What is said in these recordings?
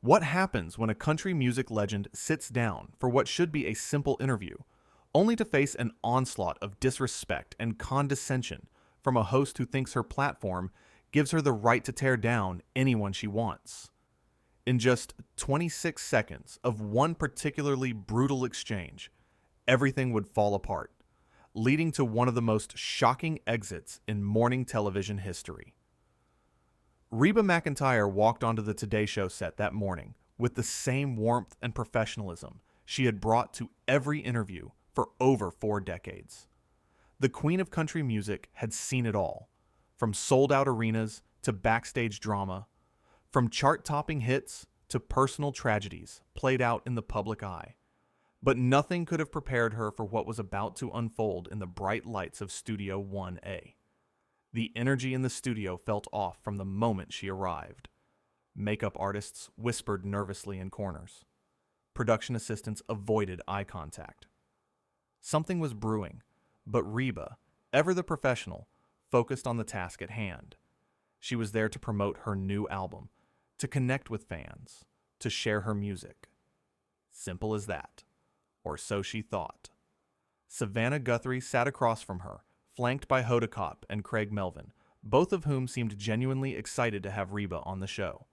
What happens when a country music legend sits down for what should be a simple interview, only to face an onslaught of disrespect and condescension from a host who thinks her platform gives her the right to tear down anyone she wants? In just 26 seconds of one particularly brutal exchange, everything would fall apart, leading to one of the most shocking exits in morning television history. Reba McEntire walked onto the Today Show set that morning with the same warmth and professionalism she had brought to every interview for over 4 decades. The queen of country music had seen it all, from sold-out arenas to backstage drama, from chart-topping hits to personal tragedies played out in the public eye. But nothing could have prepared her for what was about to unfold in the bright lights of Studio 1A. The energy in the studio felt off from the moment she arrived. Makeup artists whispered nervously in corners. Production assistants avoided eye contact. Something was brewing, but Reba, ever the professional, focused on the task at hand. She was there to promote her new album, to connect with fans, to share her music. Simple as that. Or so she thought. Savannah Guthrie sat across from her, flanked by Hoda Kotb and Craig Melvin, both of whom seemed genuinely excited to have Reba on the show.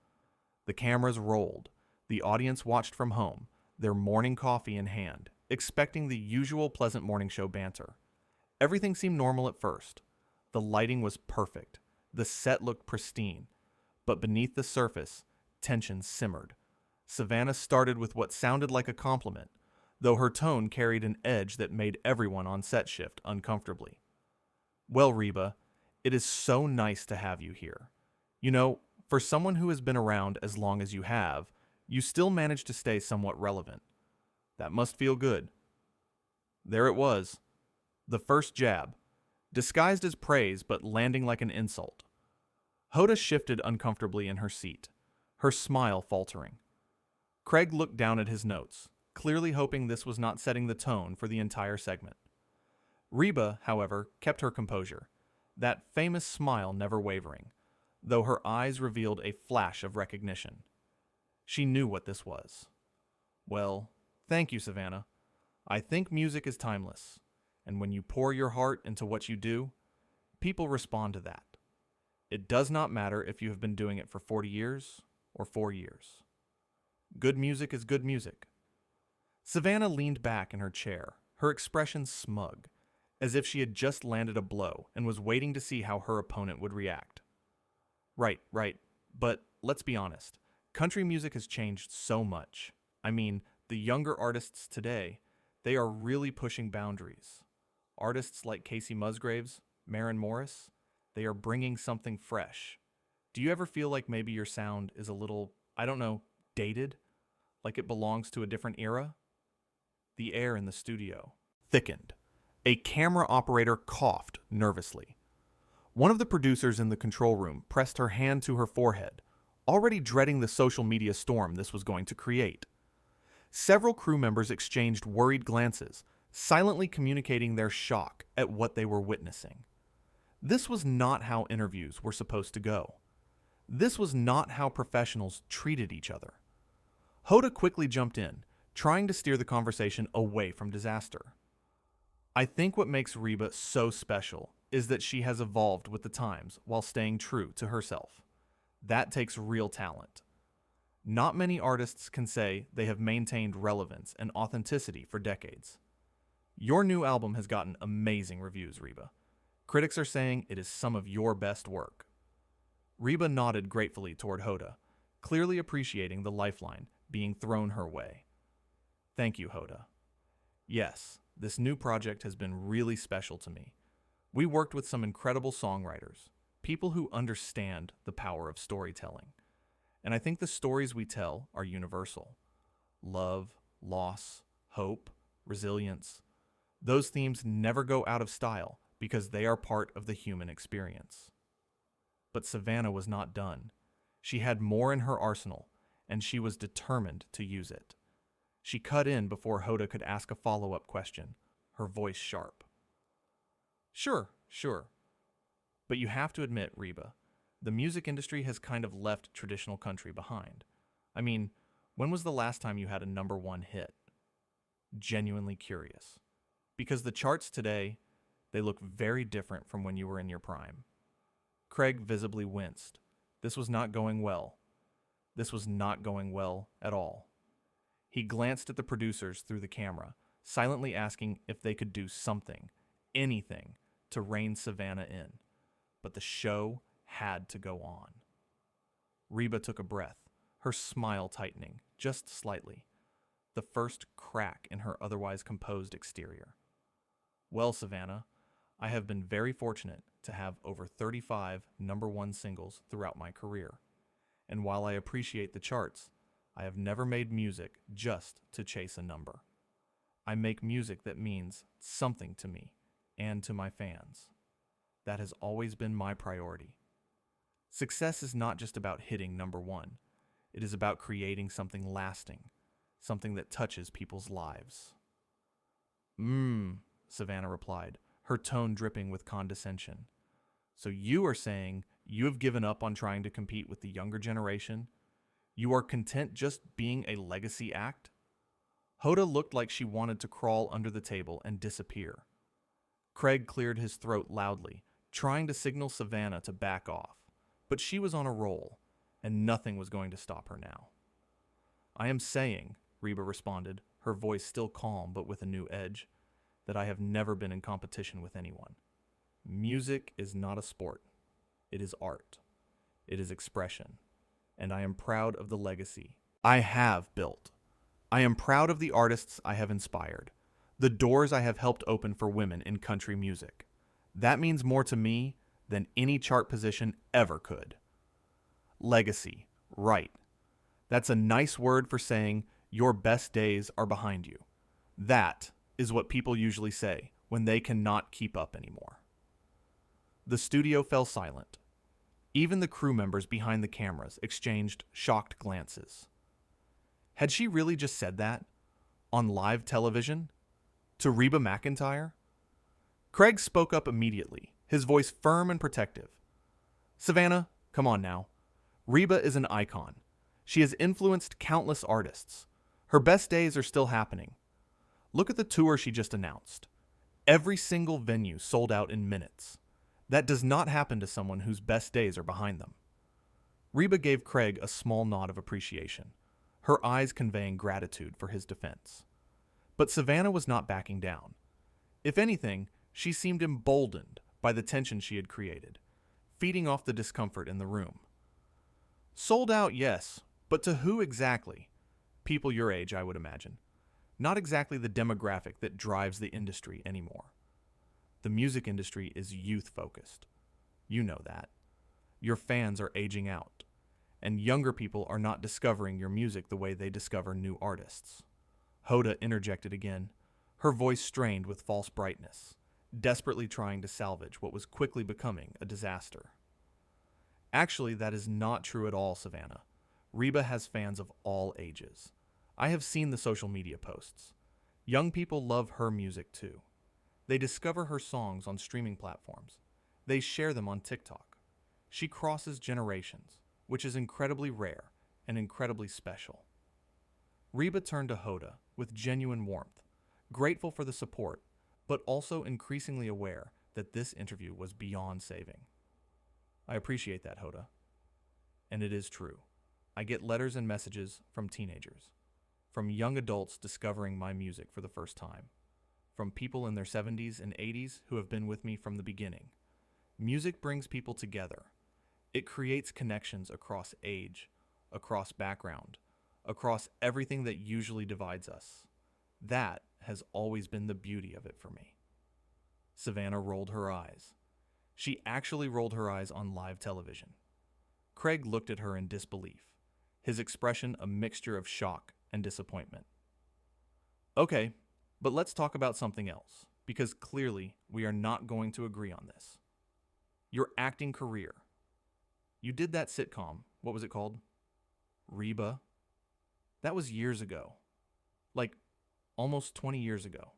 The cameras rolled. The audience watched from home, their morning coffee in hand, expecting the usual pleasant morning show banter. Everything seemed normal at first. The lighting was perfect. The set looked pristine. But beneath the surface, tension simmered. Savannah started with what sounded like a compliment, though her tone carried an edge that made everyone on set shift uncomfortably. "Well, Reba, it is so nice to have you here. You know, for someone who has been around as long as you have, you still manage to stay somewhat relevant. That must feel good." There it was. The first jab, disguised as praise but landing like an insult. Hoda shifted uncomfortably in her seat, her smile faltering. Craig looked down at his notes, clearly hoping this was not setting the tone for the entire segment. Reba, however, kept her composure, that famous smile never wavering, though her eyes revealed a flash of recognition. She knew what this was. "Well, thank you, Savannah. I think music is timeless, and when you pour your heart into what you do, people respond to that. It does not matter if you have been doing it for 40 years or 4 years. Good music is good music." Savannah leaned back in her chair, her expression smug, as if she had just landed a blow and was waiting to see how her opponent would react. Right. But let's be honest. Country music has changed so much. I mean, the younger artists today, they are really pushing boundaries. Artists like Casey Musgraves, Maren Morris, they are bringing something fresh. Do you ever feel like maybe your sound is a little, dated? Like it belongs to a different era? The air in the studio thickened. A camera operator coughed nervously. One of the producers in the control room pressed her hand to her forehead, already dreading the social media storm this was going to create. Several crew members exchanged worried glances, silently communicating their shock at what they were witnessing. This was not how interviews were supposed to go. This was not how professionals treated each other. Hoda quickly jumped in, trying to steer the conversation away from disaster. "I think what makes Reba so special is that she has evolved with the times while staying true to herself. That takes real talent. Not many artists can say they have maintained relevance and authenticity for decades. Your new album has gotten amazing reviews, Reba. Critics are saying it is some of your best work." Reba nodded gratefully toward Hoda, clearly appreciating the lifeline being thrown her way. "Thank you, Hoda. Yes, this new project has been really special to me. We worked with some incredible songwriters, people who understand the power of storytelling. And I think the stories we tell are universal. Love, loss, hope, resilience. Those themes never go out of style because they are part of the human experience." But Savannah was not done. She had more in her arsenal, and she was determined to use it. She cut in before Hoda could ask a follow-up question, her voice sharp. Sure. But you have to admit, Reba, the music industry has kind of left traditional country behind. I mean, When was the last time you had a number one hit? Genuinely curious. Because the charts today, they look very different from when you were in your prime. Craig visibly winced. This was not going well. This was not going well at all. He glanced at the producers through the camera, silently asking if they could do something, anything, to rein Savannah in. But the show had to go on. Reba took a breath, her smile tightening, just slightly, the first crack in her otherwise composed exterior. Well, Savannah, I have been very fortunate to have over 35 number one singles throughout my career. And while I appreciate the charts, I have never made music just to chase a number. I make music that means something to me and to my fans. That has always been my priority. Success is not just about hitting number one. It is about creating something lasting, something that touches people's lives. Savannah replied, her tone dripping with condescension. So you are saying you have given up on trying to compete with the younger generation? You are content just being a legacy act? Hoda looked like she wanted to crawl under the table and disappear. Craig cleared his throat loudly, trying to signal Savannah to back off, but she was on a roll, and nothing was going to stop her now. I am saying, Reba responded, her voice still calm but with a new edge, that I have never been in competition with anyone. Music is not a sport. It is art. It is expression. And I am proud of the legacy I have built. I am proud of the artists I have inspired, the doors I have helped open for women in country music. That means more to me than any chart position ever could. Legacy, right. That's a nice word for saying your best days are behind you. That is what people usually say when they cannot keep up anymore. The studio fell silent. Even the crew members behind the cameras exchanged shocked glances. Had she really just said that? On live television? To Reba McEntire? Craig spoke up immediately, his voice firm and protective. Savannah, come on now. Reba is an icon. She has influenced countless artists. Her best days are still happening. Look at the tour she just announced. Every single venue sold out in minutes. That does not happen to someone whose best days are behind them. Reba gave Craig a small nod of appreciation, her eyes conveying gratitude for his defense. But Savannah was not backing down. If anything, she seemed emboldened by the tension she had created, feeding off the discomfort in the room. Sold out, yes, but to who exactly? People your age, I would imagine. Not exactly the demographic that drives the industry anymore. The music industry is youth-focused. You know that. Your fans are aging out, and younger people are not discovering your music the way they discover new artists. Hoda interjected again, her voice strained with false brightness, desperately trying to salvage what was quickly becoming a disaster. Actually, that is not true at all, Savannah. Reba has fans of all ages. I have seen the social media posts. Young people love her music too. They discover her songs on streaming platforms. They share them on TikTok. She crosses generations, which is incredibly rare and incredibly special. Reba turned to Hoda with genuine warmth, grateful for the support, but also increasingly aware that this interview was beyond saving. I appreciate that, Hoda. And it is true. I get letters and messages from teenagers, from young adults discovering my music for the first time, from people in their 70s and 80s who have been with me from the beginning. Music brings people together. It creates connections across age, across background, across everything that usually divides us. That has always been the beauty of it for me. Savannah rolled her eyes. She actually rolled her eyes on live television. Craig looked at her in disbelief, his expression a mixture of shock and disappointment. Okay, but let's talk about something else, because clearly we are not going to agree on this. Your acting career. You did that sitcom. What was it called? Reba. That was years ago. Like, almost 20 years ago.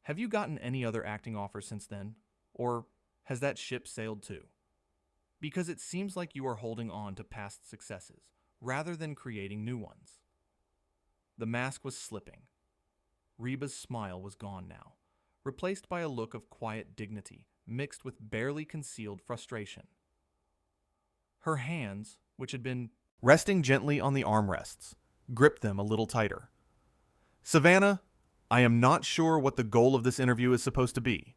Have you gotten any other acting offers since then? Or has that ship sailed too? Because it seems like you are holding on to past successes, rather than creating new ones. The mask was slipping. Reba's smile was gone now, replaced by a look of quiet dignity mixed with barely concealed frustration. Her hands, which had been resting gently on the armrests, gripped them a little tighter. Savannah, I am not sure what the goal of this interview is supposed to be,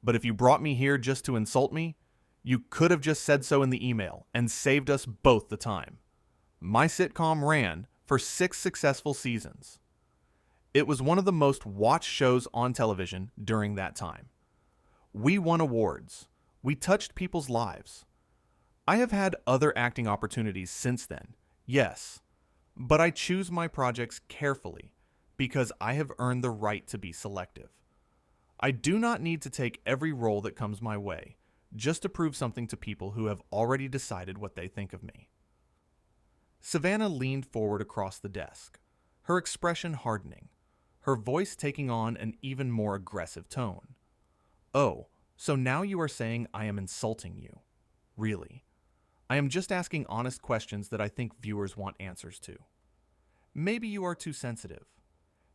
but if you brought me here just to insult me, you could have just said so in the email and saved us both the time. My sitcom ran for 6 successful seasons. It was one of the most watched shows on television during that time. We won awards. We touched people's lives. I have had other acting opportunities since then, yes, but I choose my projects carefully because I have earned the right to be selective. I do not need to take every role that comes my way just to prove something to people who have already decided what they think of me. Savannah leaned forward across the desk, her expression hardening, her voice taking on an even more aggressive tone. Oh, so now you are saying I am insulting you. Really? I am just asking honest questions that I think viewers want answers to. Maybe you are too sensitive.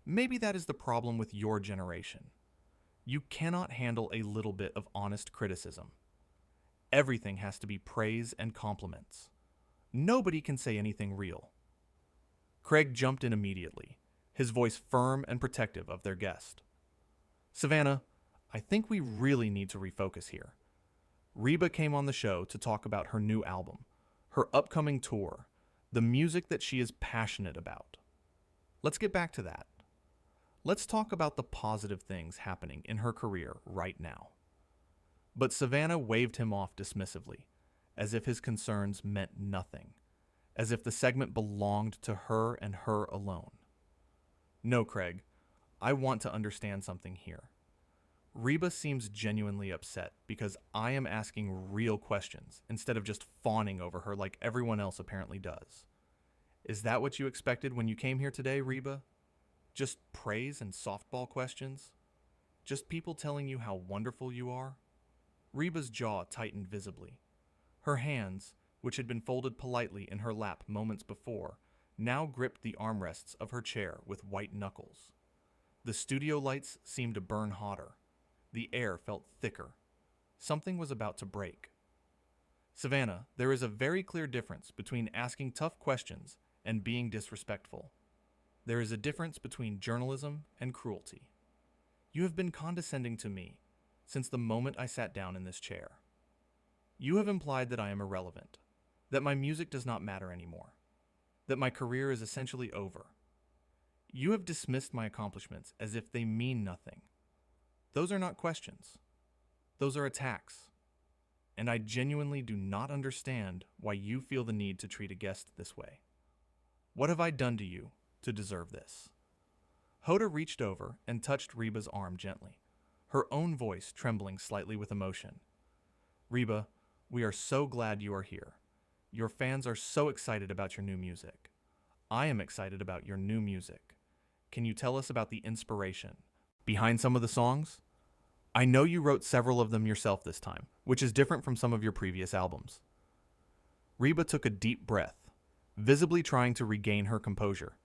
Maybe that is the problem with your generation. You cannot handle a little bit of honest criticism. Everything has to be praise and compliments. Nobody can say anything real. Craig jumped in immediately, his voice firm and protective of their guest. Savannah, I think we really need to refocus here. Reba came on the show to talk about her new album, her upcoming tour, the music that she is passionate about. Let's get back to that. Let's talk about the positive things happening in her career right now. But Savannah waved him off dismissively, as if his concerns meant nothing, as if the segment belonged to her and her alone. No, Craig, I want to understand something here. Reba seems genuinely upset because I am asking real questions instead of just fawning over her like everyone else apparently does. Is that what you expected when you came here today, Reba? Just praise and softball questions? Just people telling you how wonderful you are? Reba's jaw tightened visibly. Her hands, which had been folded politely in her lap moments before, now gripped the armrests of her chair with white knuckles. The studio lights seemed to burn hotter. The air felt thicker. Something was about to break. Savannah, there is a very clear difference between asking tough questions and being disrespectful. There is a difference between journalism and cruelty. You have been condescending to me since the moment I sat down in this chair. You have implied that I am irrelevant, that my music does not matter anymore, that my career is essentially over. You have dismissed my accomplishments as if they mean nothing. Those are not questions. Those are attacks. And I genuinely do not understand why you feel the need to treat a guest this way. What have I done to you to deserve this? Hoda reached over and touched Reba's arm gently, her own voice trembling slightly with emotion. Reba, we are so glad you are here. Your fans are so excited about your new music. I am excited about your new music. Can you tell us about the inspiration behind some of the songs? I know you wrote several of them yourself this time, which is different from some of your previous albums. Reba took a deep breath, visibly trying to regain her composure,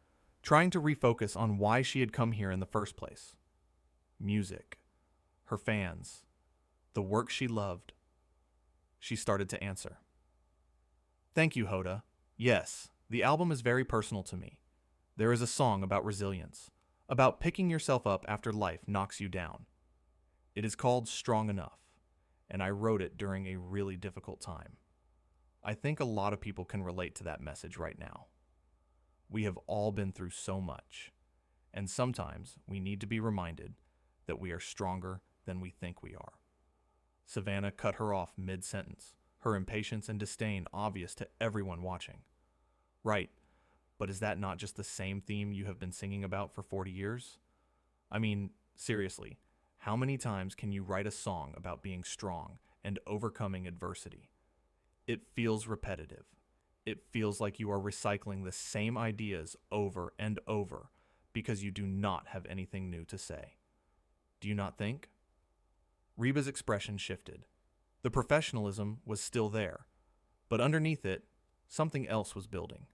trying to refocus on why she had come here in the first place. Music, her fans, the work she loved. She started to answer. Thank you, Hoda. Yes, the album is very personal to me. There is a song about resilience, about picking yourself up after life knocks you down. It is called Strong Enough, and I wrote it during a really difficult time. I think a lot of people can relate to that message right now. We have all been through so much, and sometimes we need to be reminded that we are stronger than we think we are. Savannah cut her off mid-sentence, her impatience and disdain obvious to everyone watching. Right, but is that not just the same theme you have been singing about for 40 years? I mean, seriously, how many times can you write a song about being strong and overcoming adversity? It feels repetitive. It feels like you are recycling the same ideas over and over because you do not have anything new to say. Do you not think? Reba's expression shifted. The professionalism was still there, but underneath it, something else was building.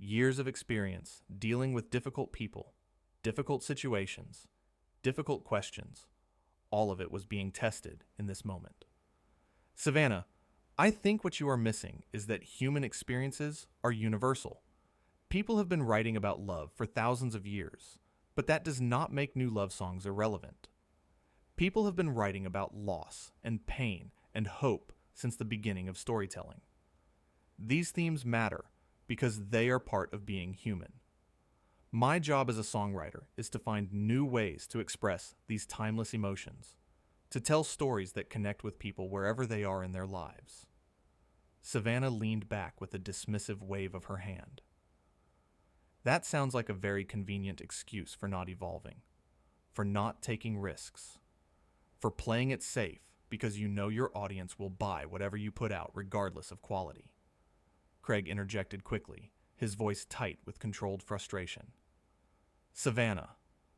Years of experience dealing with difficult people, difficult situations, difficult questions. All of it was being tested in this moment. Savannah, I think what you are missing is that human experiences are universal. People have been writing about love for thousands of years, but that does not make new love songs irrelevant. People have been writing about loss and pain and hope since the beginning of storytelling. These themes matter because they are part of being human. My job as a songwriter is to find new ways to express these timeless emotions, to tell stories that connect with people wherever they are in their lives. Savannah leaned back with a dismissive wave of her hand. That sounds like a very convenient excuse for not evolving, for not taking risks, for playing it safe because you know your audience will buy whatever you put out regardless of quality. Craig interjected quickly, his voice tight with controlled frustration. Savannah,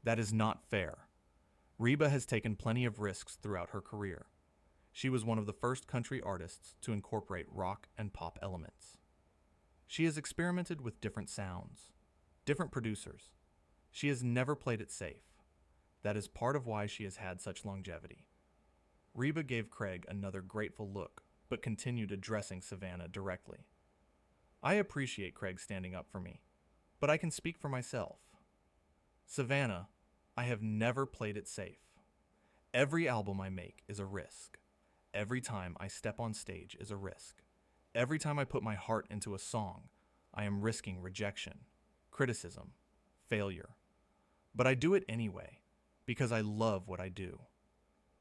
that is not fair. Reba has taken plenty of risks throughout her career. She was one of the first country artists to incorporate rock and pop elements. She has experimented with different sounds, different producers. She has never played it safe. That is part of why she has had such longevity. Reba gave Craig another grateful look, but continued addressing Savannah directly. I appreciate Craig standing up for me, but I can speak for myself. Savannah, I have never played it safe. Every album I make is a risk. Every time I step on stage is a risk. Every time I put my heart into a song, I am risking rejection, criticism, failure. But I do it anyway, because I love what I do.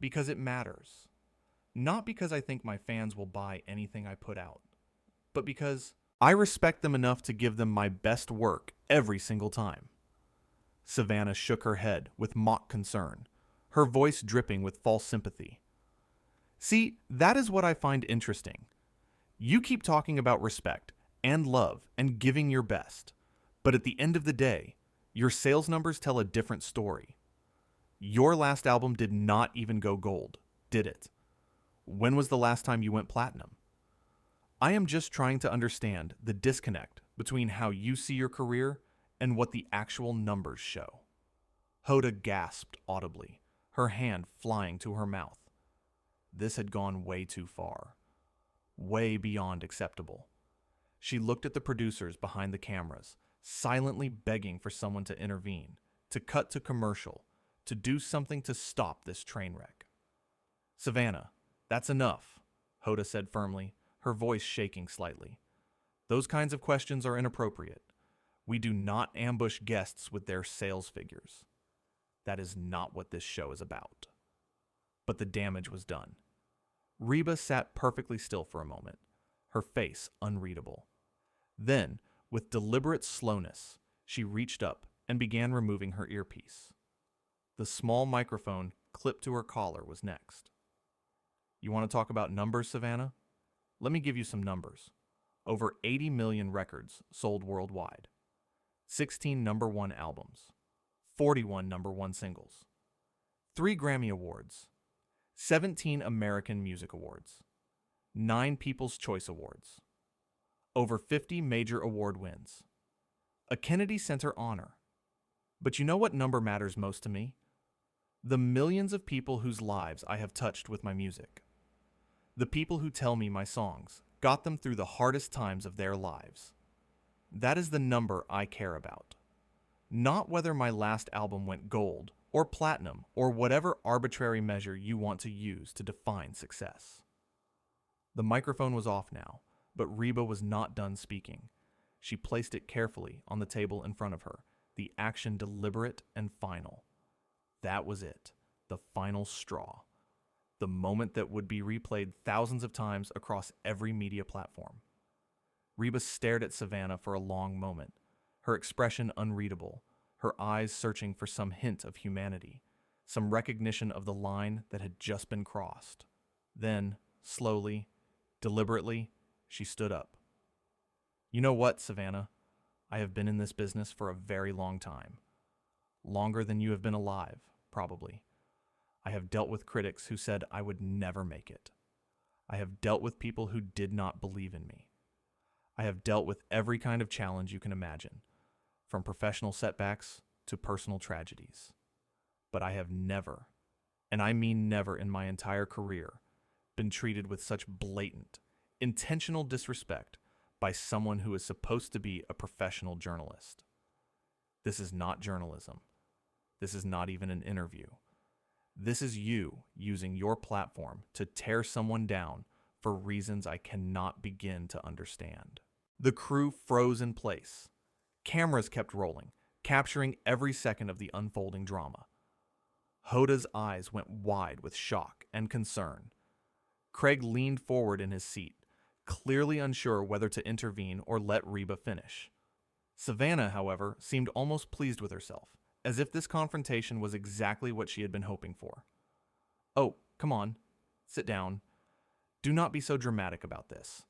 Because it matters. Not because I think my fans will buy anything I put out, but because I respect them enough to give them my best work every single time. Savannah shook her head with mock concern, her voice dripping with false sympathy. See, that is what I find interesting. You keep talking about respect and love and giving your best, but at the end of the day, your sales numbers tell a different story. Your last album did not even go gold, did it? When was the last time you went platinum? I am just trying to understand the disconnect between how you see your career and what the actual numbers show. Hoda gasped audibly, her hand flying to her mouth. This had gone way too far. Way beyond acceptable. She looked at the producers behind the cameras, silently begging for someone to intervene, to cut to commercial, to do something to stop this train wreck. Savannah, that's enough, Hoda said firmly, her voice shaking slightly. Those kinds of questions are inappropriate. We do not ambush guests with their sales figures. That is not what this show is about. But the damage was done. Reba sat perfectly still for a moment, her face unreadable. Then, with deliberate slowness, she reached up and began removing her earpiece. The small microphone clipped to her collar was next. You want to talk about numbers, Savannah? Let me give you some numbers. Over 80 million records sold worldwide. 16 number one albums. 41 number one singles. 3 Grammy Awards. 17 American Music Awards. 9 People's Choice Awards. Over 50 major award wins. A Kennedy Center honor. But you know what number matters most to me? The millions of people whose lives I have touched with my music. The people who tell me my songs got them through the hardest times of their lives. That is the number I care about. Not whether my last album went gold or platinum or whatever arbitrary measure you want to use to define success. The microphone was off now, but Reba was not done speaking. She placed it carefully on the table in front of her, the action deliberate and final. That was it, the final straw. The moment that would be replayed thousands of times across every media platform. Reba stared at Savannah for a long moment, her expression unreadable, her eyes searching for some hint of humanity, some recognition of the line that had just been crossed. Then, slowly, deliberately, she stood up. You know what, Savannah? I have been in this business for a very long time. Longer than you have been alive, probably. I have dealt with critics who said I would never make it. I have dealt with people who did not believe in me. I have dealt with every kind of challenge you can imagine, from professional setbacks to personal tragedies. But I have never, and I mean never in my entire career, been treated with such blatant, intentional disrespect by someone who is supposed to be a professional journalist. This is not journalism. This is not even an interview. This is you using your platform to tear someone down for reasons I cannot begin to understand. The crew froze in place. Cameras kept rolling, capturing every second of the unfolding drama. Hoda's eyes went wide with shock and concern. Craig leaned forward in his seat, clearly unsure whether to intervene or let Reba finish. Savannah, however, seemed almost pleased with herself, as if this confrontation was exactly what she had been hoping for. "Oh, come on. Sit down. Do not be so dramatic about this.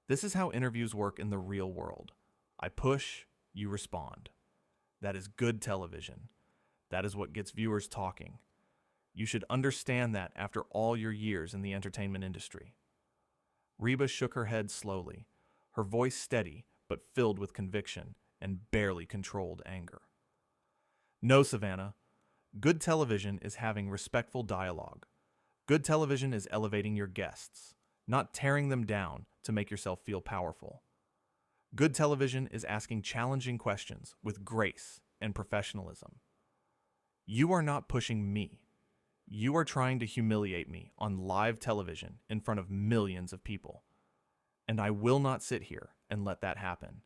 This is how interviews work in the real world. I push, you respond. That is good television. That is what gets viewers talking. You should understand that after all your years in the entertainment industry." Reba shook her head slowly, her voice steady but filled with conviction and barely controlled anger. "No, Savannah. Good television is having respectful dialogue. Good television is elevating your guests, not tearing them down to make yourself feel powerful. Good television is asking challenging questions with grace and professionalism. You are not pushing me. You are trying to humiliate me on live television in front of millions of people. And I will not sit here and let that happen.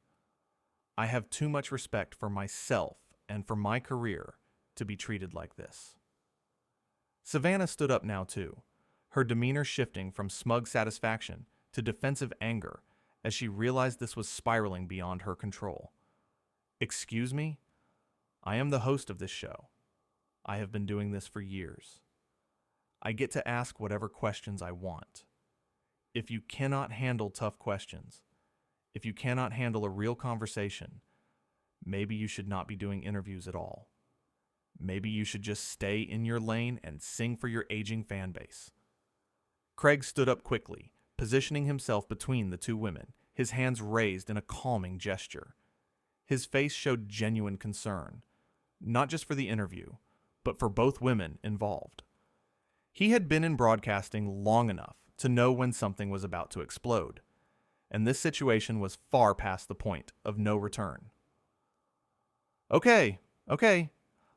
I have too much respect for myself and for my career to be treated like this." Savannah stood up now too, her demeanor shifting from smug satisfaction to defensive anger as she realized this was spiraling beyond her control. "Excuse me? I am the host of this show. I have been doing this for years. I get to ask whatever questions I want. If you cannot handle tough questions, if you cannot handle a real conversation, maybe you should not be doing interviews at all. Maybe you should just stay in your lane and sing for your aging fan base." Craig stood up quickly, positioning himself between the two women, his hands raised in a calming gesture. His face showed genuine concern, not just for the interview, but for both women involved. He had been in broadcasting long enough to know when something was about to explode, and this situation was far past the point of no return. Okay,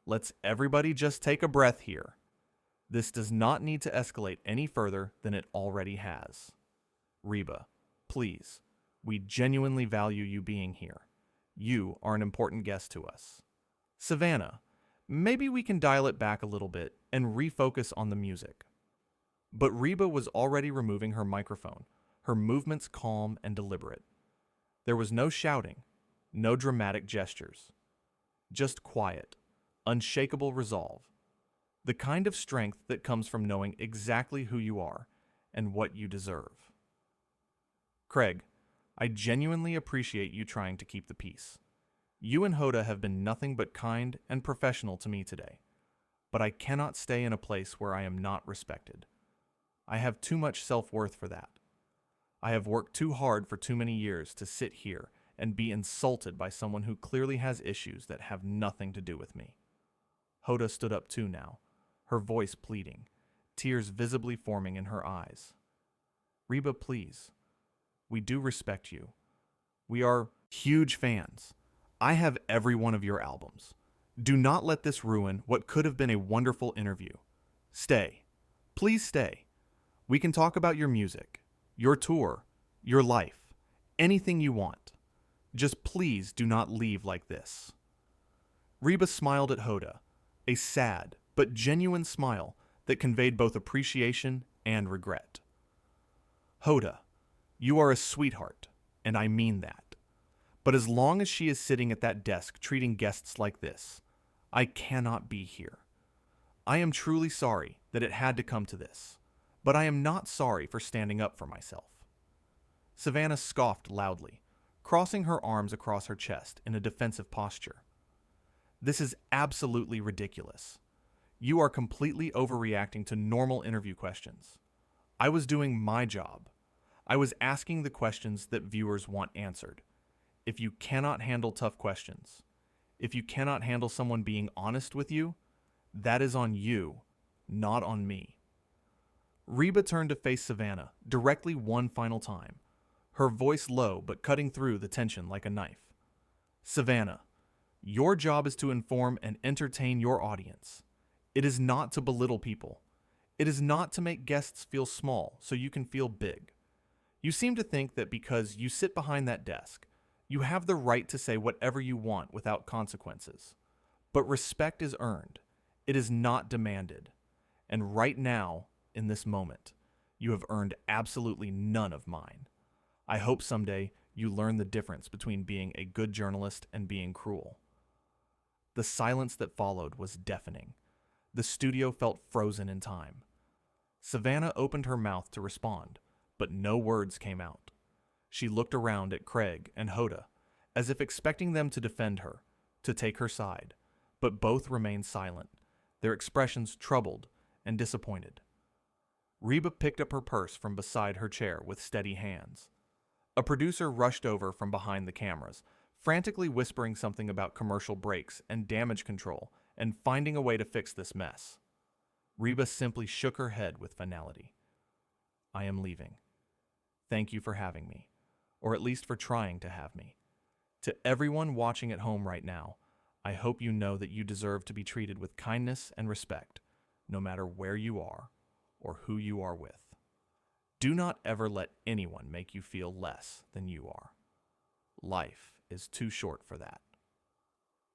let's everybody just take a breath here. This does not need to escalate any further than it already has. Reba, please, we genuinely value you being here. You are an important guest to us. Savannah, maybe we can dial it back a little bit and refocus on the music. But Reba was already removing her microphone, her movements calm and deliberate. There was no shouting, no dramatic gestures. Just quiet, unshakable resolve. The kind of strength that comes from knowing exactly who you are and what you deserve. Craig, I genuinely appreciate you trying to keep the peace. You and Hoda have been nothing but kind and professional to me today, but I cannot stay in a place where I am not respected. I have too much self-worth for that. I have worked too hard for too many years to sit here and be insulted by someone who clearly has issues that have nothing to do with me. Hoda stood up too now, her voice pleading, tears visibly forming in her eyes. Reba, please. We do respect you. We are huge fans. I have every one of your albums. Do not let this ruin what could have been a wonderful interview. Stay. Please stay. We can talk about your music, your tour, your life, anything you want. Just please do not leave like this. Reba smiled at Hoda, a sad but genuine smile that conveyed both appreciation and regret. Hoda, you are a sweetheart, and I mean that. But as long as she is sitting at that desk treating guests like this, I cannot be here. I am truly sorry that it had to come to this, but I am not sorry for standing up for myself. Savannah scoffed loudly, crossing her arms across her chest in a defensive posture. This is absolutely ridiculous. You are completely overreacting to normal interview questions. I was doing my job. I was asking the questions that viewers want answered. If you cannot handle tough questions, if you cannot handle someone being honest with you, that is on you, not on me. Reba turned to face Savannah directly one final time, her voice low but cutting through the tension like a knife. Savannah, your job is to inform and entertain your audience. It is not to belittle people. It is not to make guests feel small so you can feel big. You seem to think that because you sit behind that desk, you have the right to say whatever you want without consequences. But respect is earned. It is not demanded. And right now, in this moment, you have earned absolutely none of mine. I hope someday you learn the difference between being a good journalist and being cruel. The silence that followed was deafening. The studio felt frozen in time. Savannah opened her mouth to respond, but no words came out. She looked around at Craig and Hoda, as if expecting them to defend her, to take her side, but both remained silent, their expressions troubled and disappointed. Reba picked up her purse from beside her chair with steady hands. A producer rushed over from behind the cameras, frantically whispering something about commercial breaks and damage control and finding a way to fix this mess. Reba simply shook her head with finality. I am leaving. Thank you for having me, or at least for trying to have me. To everyone watching at home right now, I hope you know that you deserve to be treated with kindness and respect, no matter where you are or who you are with. Do not ever let anyone make you feel less than you are. Life is too short for that.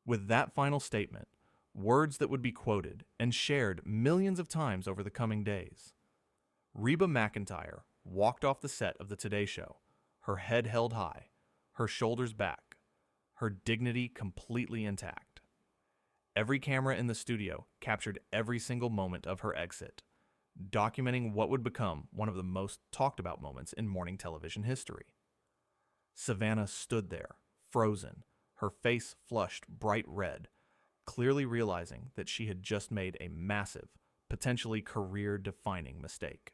With that final statement, words that would be quoted and shared millions of times over the coming days, Reba McEntire walked off the set of the Today Show, her head held high, her shoulders back, her dignity completely intact. Every camera in the studio captured every single moment of her exit, documenting what would become one of the most talked about moments in morning television history. Savannah stood there, frozen, her face flushed bright red, clearly realizing that she had just made a massive, potentially career-defining mistake.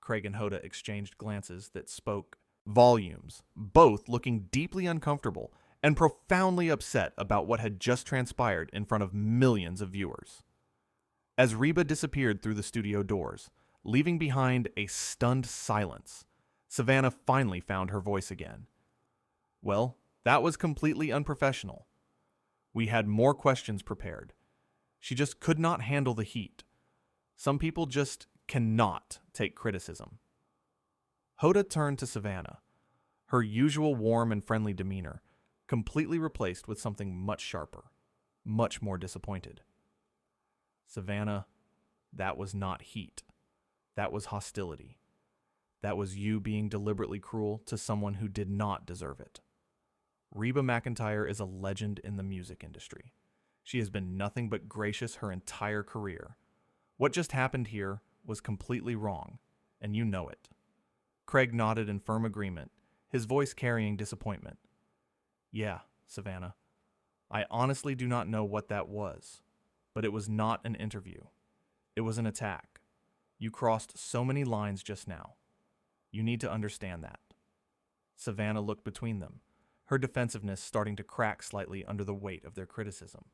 Craig and Hoda exchanged glances that spoke volumes, both looking deeply uncomfortable and profoundly upset about what had just transpired in front of millions of viewers. As Reba disappeared through the studio doors, leaving behind a stunned silence, Savannah finally found her voice again. Well, that was completely unprofessional. We had more questions prepared. She just could not handle the heat. Some people just cannot take criticism. Hoda turned to Savannah, her usual warm and friendly demeanor completely replaced with something much sharper, much more disappointed. Savannah, that was not heat. That was hostility. That was you being deliberately cruel to someone who did not deserve it. Reba McEntire is a legend in the music industry. She has been nothing but gracious her entire career. What just happened here was completely wrong, and you know it. Craig nodded in firm agreement, his voice carrying disappointment. Yeah, Savannah, I honestly do not know what that was, but it was not an interview. It was an attack. You crossed so many lines just now. You need to understand that. Savannah looked between them, her defensiveness starting to crack slightly under the weight of their criticism.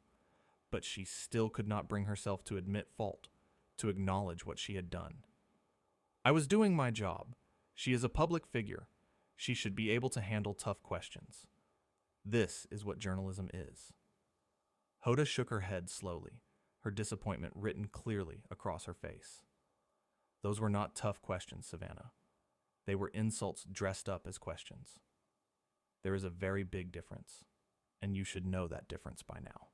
But she still could not bring herself to admit fault, to acknowledge what she had done. I was doing my job. She is a public figure. She should be able to handle tough questions. This is what journalism is. Hoda shook her head slowly, her disappointment written clearly across her face. Those were not tough questions, Savannah. They were insults dressed up as questions. There is a very big difference, and you should know that difference by now.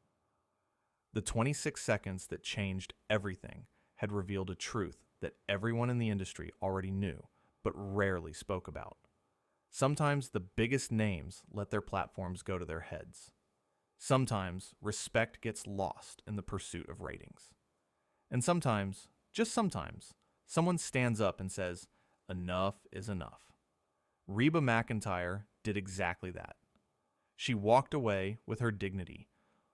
The 26 seconds that changed everything had revealed a truth that everyone in the industry already knew, but rarely spoke about. Sometimes the biggest names let their platforms go to their heads. Sometimes respect gets lost in the pursuit of ratings. And sometimes, just sometimes, someone stands up and says, enough is enough. Reba McEntire did exactly that. She walked away with her dignity,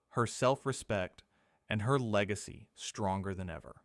her self-respect, and her legacy stronger than ever.